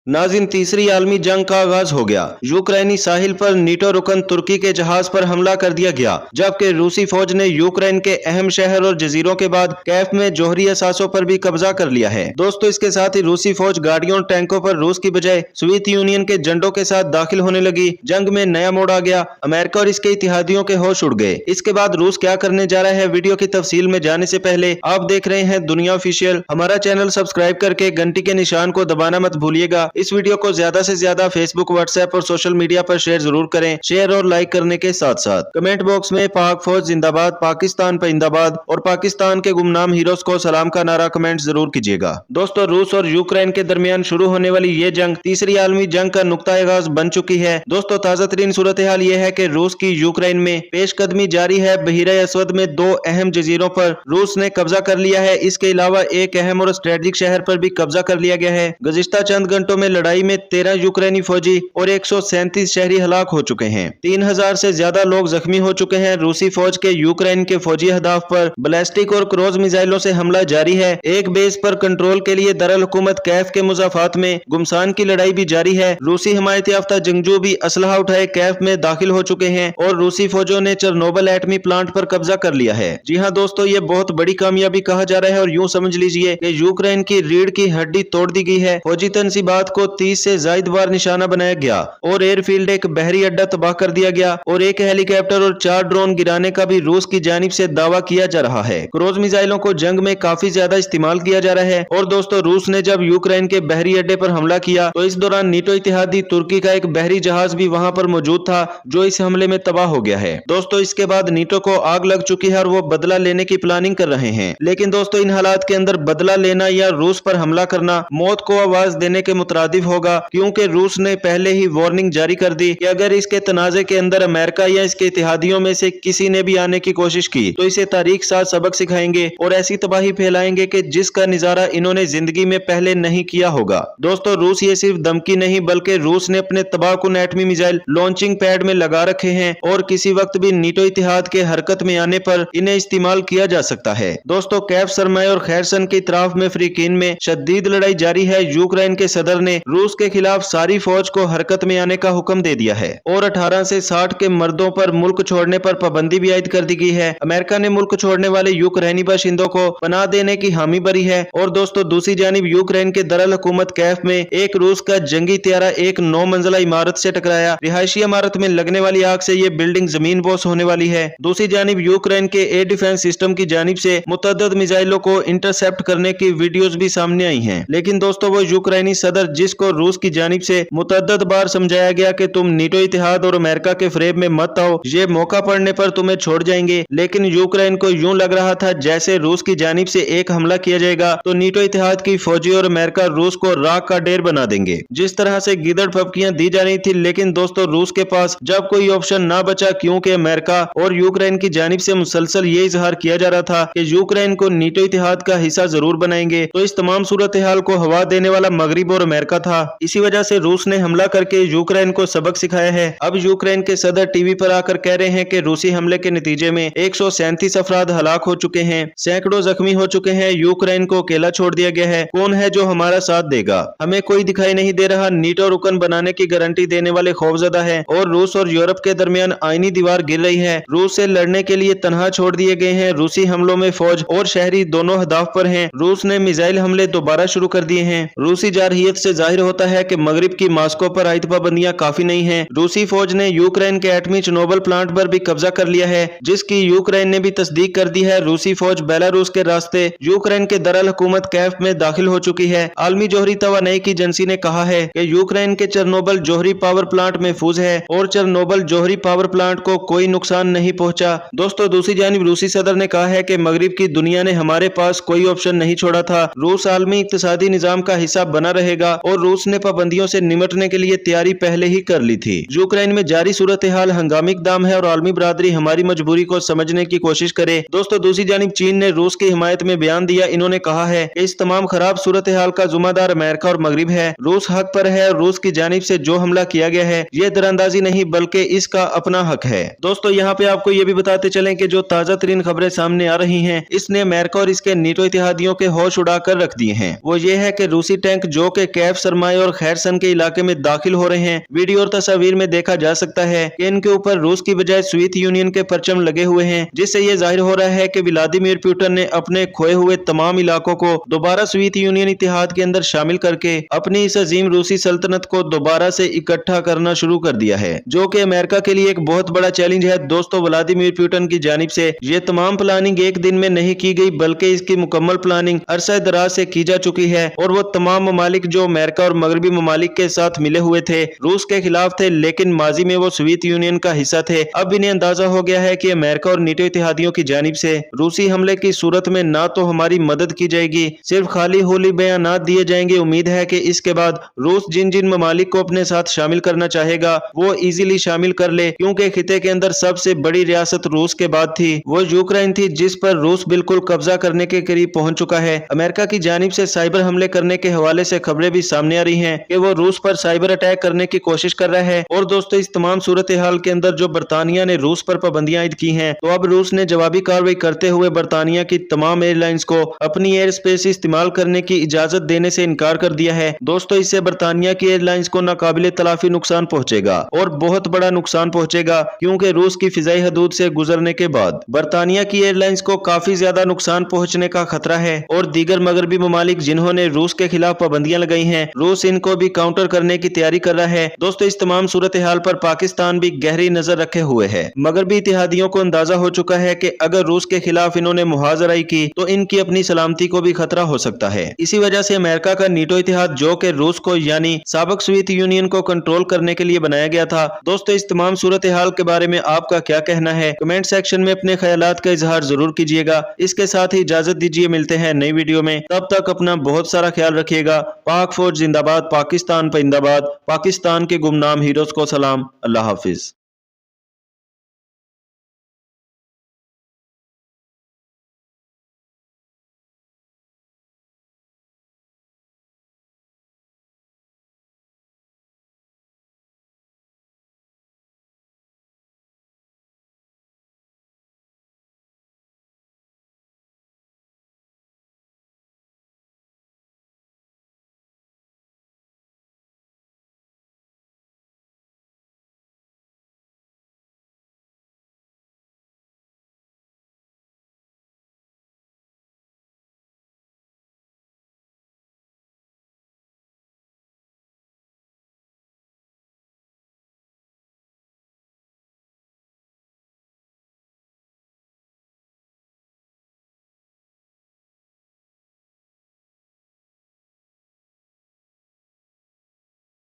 नाज़रीन, तीसरी आलमी जंग का आगाज हो गया। यूक्रेनी साहिल पर नीटो रुकन तुर्की के जहाज पर हमला कर दिया गया, जबकि रूसी फौज ने यूक्रेन के अहम शहर और जजीरों के बाद कैफ में जोहरी असासों पर भी कब्जा कर लिया है। दोस्तों, इसके साथ ही रूसी फौज गाड़ियों और टैंकों पर रूस की बजाय सोवियत यूनियन के झंडों के साथ दाखिल होने लगी। जंग में नया मोड़ आ गया। अमेरिका और इसके इत्तेहादियों के होश उड़ गए। इसके बाद रूस क्या करने जा रहा है, वीडियो की तफसील में जाने से पहले आप देख रहे हैं दुनिया ऑफिशियल। हमारा चैनल सब्सक्राइब करके घंटी के निशान को दबाना मत भूलिएगा। इस वीडियो को ज्यादा से ज्यादा फेसबुक, व्हाट्सएप और सोशल मीडिया पर शेयर जरूर करें। शेयर और लाइक करने के साथ साथ कमेंट बॉक्स में पाक फौज जिंदाबाद, पाकिस्तान परिंदाबाद और पाकिस्तान के गुमनाम हीरोज को सलाम का नारा कमेंट जरूर कीजिएगा। दोस्तों, रूस और यूक्रेन के दरमियान शुरू होने वाली ये जंग तीसरी आलमी जंग का नुक्ता आगाज बन चुकी है। दोस्तों, ताजा तरीन सूरत हाल ये है कि रूस की यूक्रेन में पेशकदमी जारी है। बहीरा असवद में दो अहम जजीरों पर रूस ने कब्जा कर लिया है। इसके अलावा एक अहम और स्ट्रेटेजिक शहर पर भी कब्जा कर लिया गया है। गुज़िश्ता चंद घंटों में लड़ाई में 13 यूक्रेनी फौजी और 137 शहरी हलाक हो चुके हैं। 3000 से ज्यादा लोग जख्मी हो चुके हैं। रूसी फौज के यूक्रेन के फौजी अहदाफ पर बैलिस्टिक और क्रूज मिसाइलों से हमला जारी है। एक बेस पर कंट्रोल के लिए दरअल हुकूमत कैफ के मुजाफात में गुमसान की लड़ाई भी जारी है। रूसी हिमायत याफ्ता जंगजू भी असलहा उठाए कैफ में दाखिल हो चुके हैं और रूसी फौजों ने चेरनोबिल एटमी प्लांट पर कब्जा कर लिया है। जी हाँ दोस्तों, ये बहुत बड़ी कामयाबी कहा जा रहा है और यूं समझ लीजिए कि यूक्रेन की रीढ़ की हड्डी तोड़ दी गई है। फौजी तनसीबात को 30 से जायद बार निशाना बनाया गया और एयरफील्ड, एक बहरी अड्डा तबाह कर दिया गया और एक हेलीकॉप्टर और 4 ड्रोन गिराने का भी रूस की जानिब से दावा किया जा रहा है। क्रूज मिसाइलों को जंग में काफी ज्यादा इस्तेमाल किया जा रहा है। और दोस्तों, रूस ने जब यूक्रेन के बहरी अड्डे पर हमला किया तो इस दौरान नीटो इत्तेहादी तुर्की का एक बहरी जहाज भी वहां पर मौजूद था, जो इस हमले में तबाह हो गया है। दोस्तों, इसके बाद नीटो को आग लग चुकी है और वो बदला लेने की प्लानिंग कर रहे हैं। लेकिन दोस्तों, इन हालात के अंदर बदला लेना या रूस पर हमला करना मौत को आवाज देने के मुतरादिफ होगा, क्योंकि रूस ने पहले ही वार्निंग जारी कर दी कि अगर इसके तनाजे के अंदर अमेरिका या इसके इत्तेहादियों में से किसी ने भी आने की कोशिश की तो इसे तारीख साथ सबक सिखाएंगे और ऐसी तबाही फैलाएंगे कि जिसका निजारा इन्होंने जिंदगी में पहले नहीं किया होगा। दोस्तों, रूस ये सिर्फ धमकी नहीं बल्कि रूस ने अपने तबाहकुन एटमी मिसाइल लॉन्चिंग पैड में लगा रखे हैं और किसी वक्त भी नीटो इत्तेहाद के हरकत में आने पर इन्हें इस्तेमाल किया जा सकता है। दोस्तों, कैफ सरमाए और खैरसन के इतराफ में फ्रीकीन में शदीद लड़ाई जारी है। यूक्रेन के सदर ने रूस के खिलाफ सारी फौज को हरकत में आने का हुक्म दे दिया है और 18 से 60 के मर्दों पर मुल्क छोड़ने पर पाबंदी भी आयद कर दी गई है। अमेरिका ने मुल्क छोड़ने वाले यूक्रेनी बाशिंदों को पनाह देने की हामी भरी है। और दोस्तों, दूसरी जानिब यूक्रेन के दरअल हुकूमत कैफ में एक रूस का जंगी त्यारा एक 9 मंजिला इमारत से टकराया। रिहायशी इमारत में लगने वाली आग से ये बिल्डिंग जमीन बोस होने वाली है। दूसरी जानिब यूक्रेन के एयर डिफेंस सिस्टम की जानिब से मुतअद्दिद मिसाइलों को इंटरसेप्ट करने की वीडियोज भी सामने आई है। लेकिन दोस्तों, वो यूक्रेनी सदर जिसको रूस की जानिब से मुतअद्दिद बार समझाया गया कि तुम नीटो इत्तेहाद और अमेरिका के फ्रेब में मत आओ, ये मौका पड़ने पर तुम्हें छोड़ जाएंगे, लेकिन यूक्रेन को यूं लग रहा था जैसे रूस की जानिब से एक हमला किया जाएगा तो नीटो इत्तेहाद की फौजी और अमेरिका रूस को राख का ढेर बना देंगे, जिस तरह से गिदड़ फपकियां दी जा रही थी। लेकिन दोस्तों, रूस के पास जब कोई ऑप्शन ना बचा, क्योंकि अमेरिका और यूक्रेन की जानिब से मुसलसल ये इजहार किया जा रहा था कि यूक्रेन को नीटो इत्तेहाद का हिस्सा जरूर बनाएंगे, तो इस तमाम सूरत हाल को हवा देने वाला मगरिब और अमेरिका था। इसी वजह से रूस ने हमला करके यूक्रेन को सबक सिखाया है। अब यूक्रेन के सदर टीवी पर आकर कह रहे हैं कि रूसी हमले के नतीजे में 137 अफराद हलाक हो चुके हैं, सैकड़ों जख्मी हो चुके हैं, यूक्रेन को अकेला छोड़ दिया गया है। कौन है जो हमारा साथ देगा? हमें कोई दिखाई नहीं दे रहा। नीटो रुकन बनाने की गारंटी देने वाले खौफजदा है और रूस और यूरोप के दरमियान आईनी दीवार गिर रही है। रूस से लड़ने के लिए तनहा छोड़ दिए गए हैं। रूसी हमलों में फौज और शहरी दोनों हदाफ पर हैं। रूस ने मिसाइल हमले दोबारा शुरू कर दिए हैं। रूसी जारहियत से जाहिर होता है कि मगरिब की मास्को पर आयद पाबंदियां काफी नहीं है। रूसी फौज ने यूक्रेन के एटमी चेरनोबिल प्लांट पर भी कब्जा कर लिया है, जिसकी यूक्रेन ने भी तस्दीक कर दी है। रूसी फौज बेलारूस के रास्ते यूक्रेन के दरअल हुकूमत कैफ में दाखिल हो चुकी है। आलमी जोहरी तवानाई की एजेंसी ने कहा है कि यूक्रेन के चेरनोबिल जोहरी पावर प्लांट महफूज है और चेरनोबिल जोहरी पावर प्लांट को कोई नुकसान नहीं पहुंचा। दोस्तों, दूसरी जानिब रूसी सदर ने कहा है कि मगरिब की दुनिया ने हमारे पास कोई ऑप्शन नहीं छोड़ा था। रूस आलमी इक्तिसादी निजाम का हिस्सा बना रहेगा और रूस ने पाबंदियों से निमटने के लिए तैयारी पहले ही कर ली थी। यूक्रेन में जारी सूरत हाल हंगामी इक़दाम है और आलमी बरादरी हमारी मजबूरी को समझने की कोशिश करे। दोस्तों, दूसरी जानिब चीन ने रूस की हिमायत में बयान दिया। इन्होंने कहा है कि इस तमाम खराब सूरत हाल का जुम्मेदार अमेरिका और मगरिब है। रूस हक पर है और रूस की जानिब से जो हमला किया गया है ये दरअंदाजी नहीं बल्कि इसका अपना हक है। दोस्तों, यहाँ पे आपको ये भी बताते चलें कि जो ताजा तरीन खबरें सामने आ रही हैं, इसने अमेरिका और इसके नीटो इत्तेहादियों के होश उड़ा कर रख दिए हैं। वो ये है कि रूसी टैंक जो के कैफ कैफ सरमाए और खैरसन के इलाके में दाखिल हो रहे हैं। वीडियो और तस्वीर में देखा जा सकता है कि इनके ऊपर रूस की बजाय सोवियत यूनियन के परचम लगे हुए हैं, जिससे ये जाहिर हो रहा है कि व्लादिमीर पुतिन ने अपने खोए हुए तमाम इलाकों को दोबारा सोवियत यूनियन इत्तेहाद के अंदर शामिल करके अपनी इस अजीम रूसी सल्तनत को दोबारा से इकट्ठा करना शुरू कर दिया है, जो कि अमेरिका के लिए एक बहुत बड़ा चैलेंज है। दोस्तों, व्लादिमीर पुतिन की जानिब से ये तमाम प्लानिंग एक दिन में नहीं की गई, बल्कि इसकी मुकम्मल प्लानिंग अरसा दराज से की जा चुकी है। और वो तमाम ममालिक जो अमेरिका और मगरबी ममालिक के साथ मिले हुए थे, रूस के खिलाफ थे, लेकिन माजी में वो सोवियत यूनियन का हिस्सा थे। अब इन्हें अंदाजा हो गया है कि अमेरिका और नीटो इत्तेहादियों की जानिब से रूसी हमले की सूरत में ना तो हमारी मदद की जाएगी, सिर्फ खाली होली बयानात दिए जाएंगे। उम्मीद है कि इसके बाद रूस जिन जिन ममालिक को अपने साथ शामिल करना चाहेगा वो इजीली शामिल कर ले, क्योंकि खिते के अंदर सबसे बड़ी रियासत रूस के बाद थी वो यूक्रेन थी, जिस पर रूस बिल्कुल कब्जा करने के करीब पहुंच चुका है। अमेरिका की जानिब से साइबर हमले करने के हवाले से खबरें भी सामने आ रही हैं कि वो रूस पर साइबर अटैक करने की कोशिश कर रहा है। और दोस्तों, इस तमाम सूरत हाल के अंदर जो बरतानिया ने रूस पर पाबंदियां आयद की हैं, तो अब रूस ने जवाबी कार्रवाई करते हुए बरतानिया की तमाम एयरलाइंस को अपनी एयर स्पेस इस्तेमाल करने की इजाजत देने से इनकार कर दिया है। दोस्तों, इससे बरतानिया की एयरलाइंस को नाकाबिले तलाफी नुकसान पहुंचेगा और बहुत बड़ा नुकसान पहुंचेगा, क्योंकि रूस की फिजाई हदूद से गुजरने के बाद बरतानिया की एयरलाइंस को काफी ज्यादा नुकसान पहुंचने का खतरा है। और दीगर मगरबी ममालिक जिन्होंने रूस के खिलाफ पाबंदियां लगाई हैं, रूस इनको भी काउंटर करने की तैयारी कर रहा है। दोस्तों, इस तमाम सूरत हाल पर पाकिस्तान भी गहरी नजर रखे हुए है। मगरबी इत्तेहादियों को अंदाजा हो चुका है कि अगर रूस के खिलाफ इन्होंने मुहाजराई की तो इनकी अपनी सलामती को भी खतरा हो सकता है। इसी वजह से अमेरिका का नीटो इत्तेहाद, जो कि रूस को यानी साबिक सोवियत यूनियन को कंट्रोल करने के लिए बनाया गया था। दोस्तों, इस तमाम सूरत हाल के बारे में आपका क्या कहना है? कमेंट सेक्शन में अपने ख्यालात का इजहार जरूर कीजिएगा। इसके साथ ही इजाजत दीजिए, मिलते हैं नई वीडियो में। तब तक अपना बहुत सारा ख्याल रखिएगा। पाक फौज जिंदाबाद, पाकिस्तान परिंदाबाद, पाकिस्तान के गुमनाम हीरोज को सलाम। अल्लाह हाफिज।